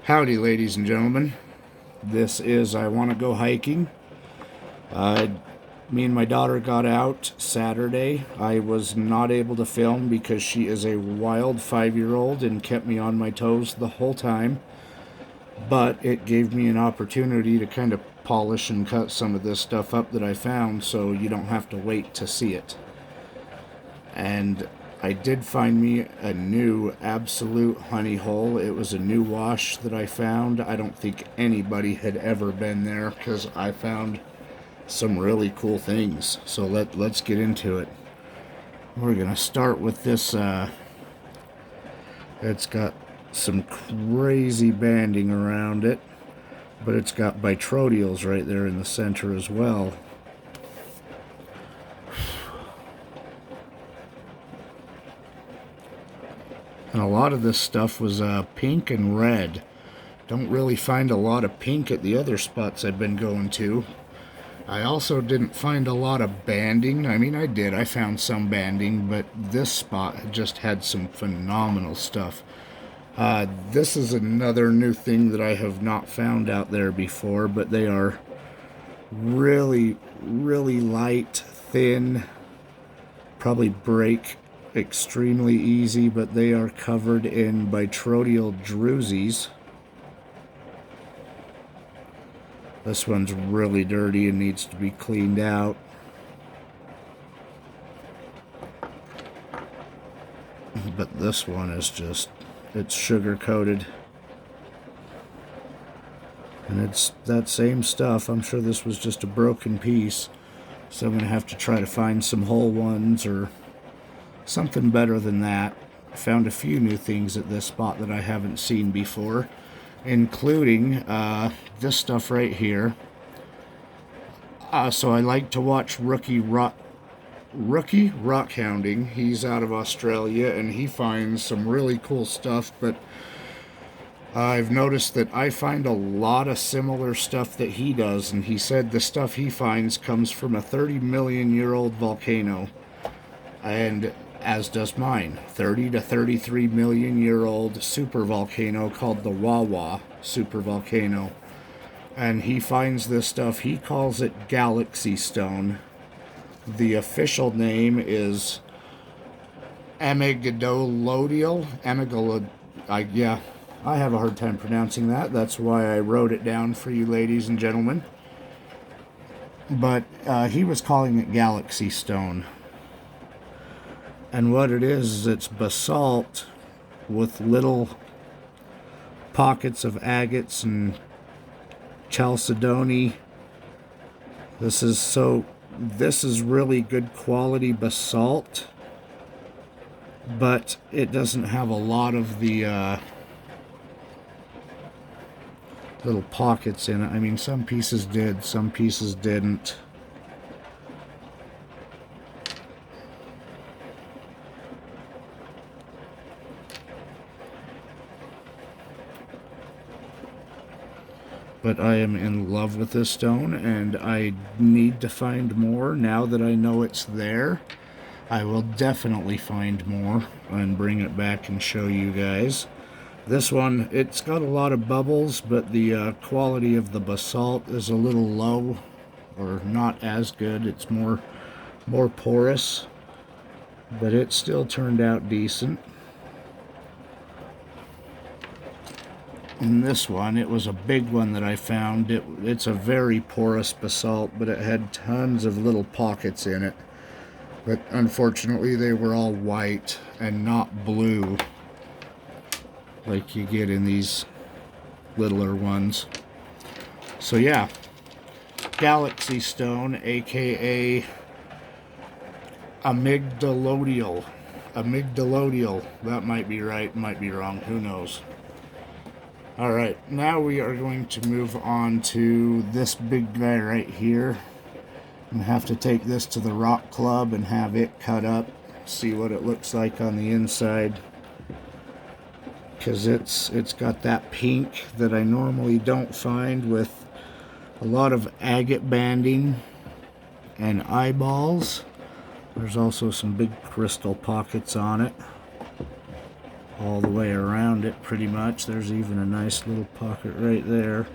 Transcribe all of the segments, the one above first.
Howdy, ladies and gentlemen. This is I Want to Go Hiking. Me and my daughter got out Saturday. I was not able to film because she is a wild 5-year-old and kept me on my toes the whole time. But it gave me an opportunity to kind of polish and cut some of this stuff up that I found so you don't have to wait to see it. And I did find me a new absolute honey hole. It was a new wash that I found. I don't think anybody had ever been there because I found some really cool things. So let's get into it. We're gonna start with this. It's got some crazy banding around it, but it's got bitrodials right there in the center as well. And a lot of this stuff was pink and red. Don't really find a lot of pink at the other spots I've been going to. I also didn't find a lot of banding. I mean, I found some banding, but this spot just had some phenomenal stuff. This is another new thing that I have not found out there before, but they are really, really light, thin, probably break extremely easy, but they are covered in bitrodial drusies. This one's really dirty and needs to be cleaned out. But this one is just, it's sugar coated. And it's that same stuff. I'm sure this was just a broken piece. So I'm going to have to try to find some whole ones or something better than that. I found a few new things at this spot that I haven't seen before, including this stuff right here. So I like to watch Rookie Rock Hounding. He's out of Australia and he finds some really cool stuff, but I've noticed that I find a lot of similar stuff that he does, and he said the stuff he finds comes from a 30-million-year-old volcano, and as does mine, 30 to 33 million year old supervolcano called the Wawa supervolcano. And he finds this stuff, he calls it galaxy stone. The official name is amygdalodial. I have a hard time pronouncing that. That's why I wrote it down for you ladies and gentlemen. But he was calling it galaxy stone. And what it is it's basalt with little pockets of agates and chalcedony. This is really good quality basalt, but it doesn't have a lot of the little pockets in it. I mean, some pieces did, some pieces didn't. But I am in love with this stone, and I need to find more. Now that I know it's there, I will definitely find more and bring it back and show you guys. This one, it's got a lot of bubbles, but the quality of the basalt is a little low, or not as good. It's more porous, but it still turned out decent. In this one, it was a big one that I found. It's a very porous basalt, but it had tons of little pockets in it. But unfortunately, they were all white and not blue, like you get in these littler ones. So yeah, galaxy stone, aka amygdalodial. Amygdalodial. That might be right, might be wrong, who knows. Alright, now we are going to move on to this big guy right here. I'm going to have to take this to the rock club and have it cut up, see what it looks like on the inside. Because it's got that pink that I normally don't find, with a lot of agate banding and eyeballs. There's also some big crystal pockets on it. all the way around it pretty much. There's even a nice little pocket right there.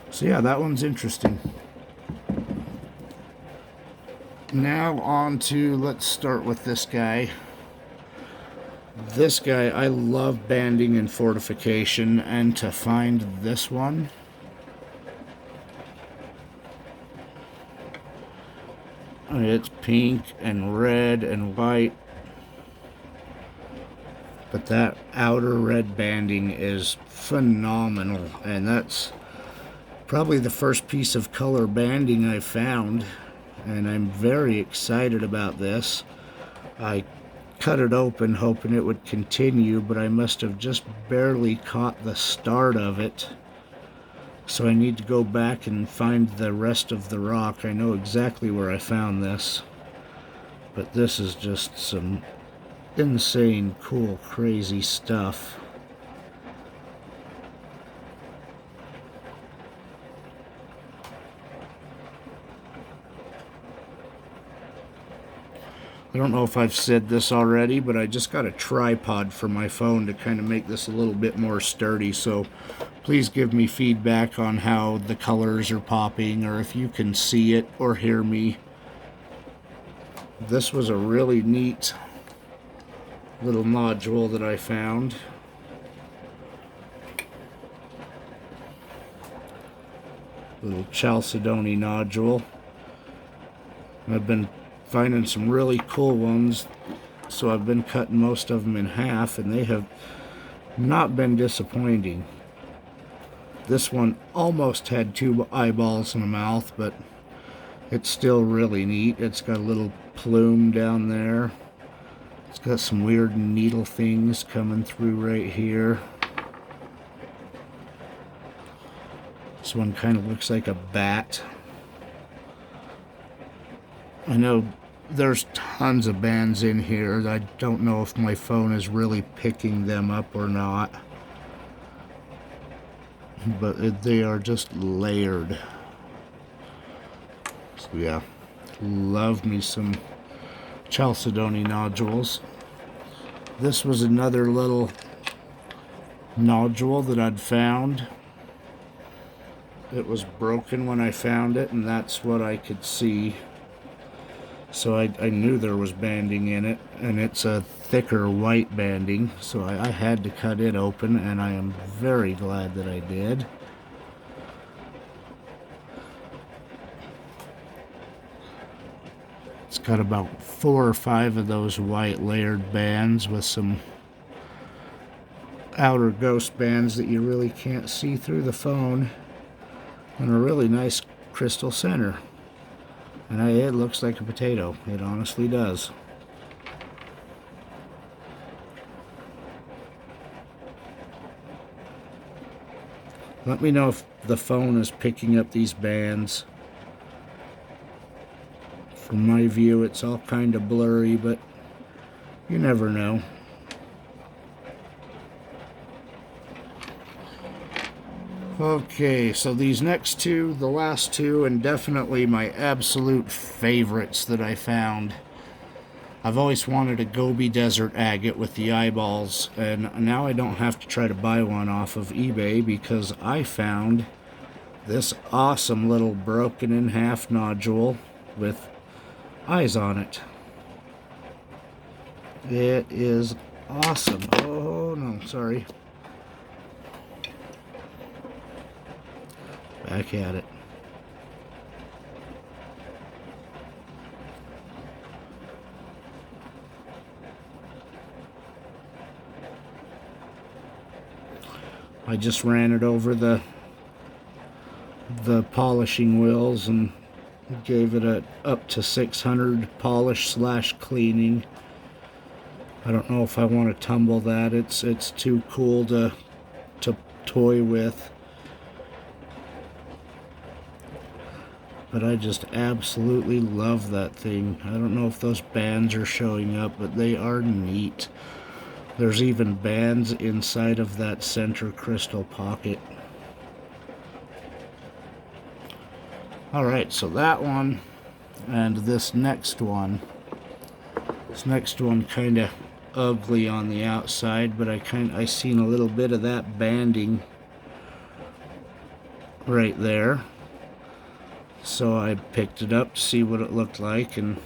So yeah, that one's interesting. Now on to, let's start with this guy. This guy, I love banding in Fortification, and to find this one, it's pink and red and white, but that outer red banding is phenomenal, and that's probably the first piece of color banding I found, and I'm very excited about this. I cut it open hoping it would continue, but I must have just barely caught the start of it. So I need to go back and find the rest of the rock. I know exactly where I found this, but this is just some insane, cool, crazy stuff. I don't know if I've said this already, but I just got a tripod for my phone to kind of make this a little bit more sturdy, so please give me feedback on how the colors are popping, or if you can see it or hear me. This was a really neat little nodule that I found. Little chalcedony nodule. I've been finding some really cool ones, so I've been cutting most of them in half, and they have not been disappointing. This one almost had 2 eyeballs and a mouth, but it's still really neat. It's got a little plume down there. It's got some weird needle things coming through right here. This one kind of looks like a bat. I know there's tons of bands in here. I don't know if my phone is really picking them up or not, but they are just layered. So yeah, love me some chalcedony nodules. This was another little nodule that I'd found. It was broken when I found it, and that's what I could see. So I knew there was banding in it, and it's a thicker white banding, so I had to cut it open, and I am very glad that I did. It's got about 4 or 5 of those white layered bands with some outer ghost bands that you really can't see through the phone, and a really nice crystal center. And it looks like a potato. It honestly does. Let me know if the phone is picking up these bands. From my view, it's all kind of blurry, but you never know. Okay, so these next 2, the last 2, and definitely my absolute favorites that I found. I've always wanted a Gobi Desert agate with the eyeballs, and now I don't have to try to buy one off of eBay because I found this awesome little broken in half nodule with eyes on it. It is awesome. Oh no, sorry. Back at it. I just ran it over the polishing wheels and gave it a up to 600 polish / cleaning. I don't know if I want to tumble that. It's too cool to toy with. But I just absolutely love that thing. I don't know if those bands are showing up, but they are neat. There's even bands inside of that center crystal pocket. Alright, so that one And this next one kind of ugly on the outside, but I seen a little bit of that banding right there, so I picked it up to see what it looked like, and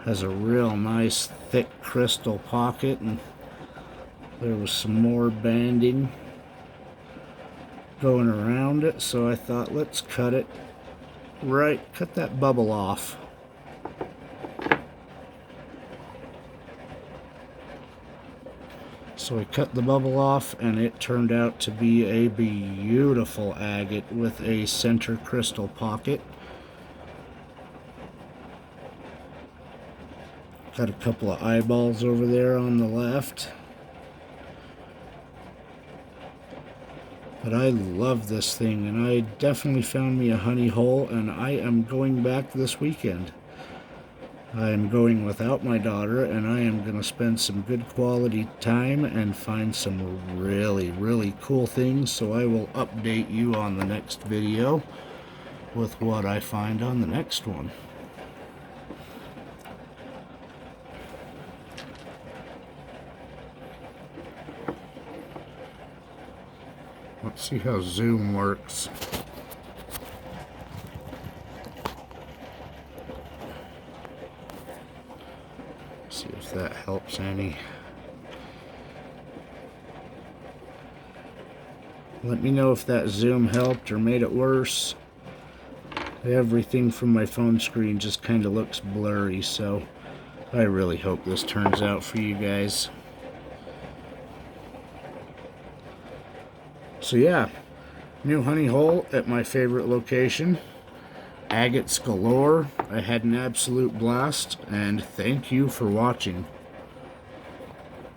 has a real nice thick crystal pocket, and there was some more banding going around it, so I thought, let's cut that bubble off. So I cut the bubble off, and it turned out to be a beautiful agate with a center crystal pocket. Got a couple of eyeballs over there on the left. But I love this thing, and I definitely found me a honey hole, and I am going back this weekend. I am going without my daughter, and I am going to spend some good quality time and find some really, really cool things, so I will update you on the next video with what I find on the next one. Let's see how zoom works. See if that helps any. Let me know if that zoom helped or made it worse. Everything from my phone screen just kind of looks blurry, so I really hope this turns out for you guys. So yeah, new honey hole at my favorite location. Agates galore. I had an absolute blast, and thank you for watching.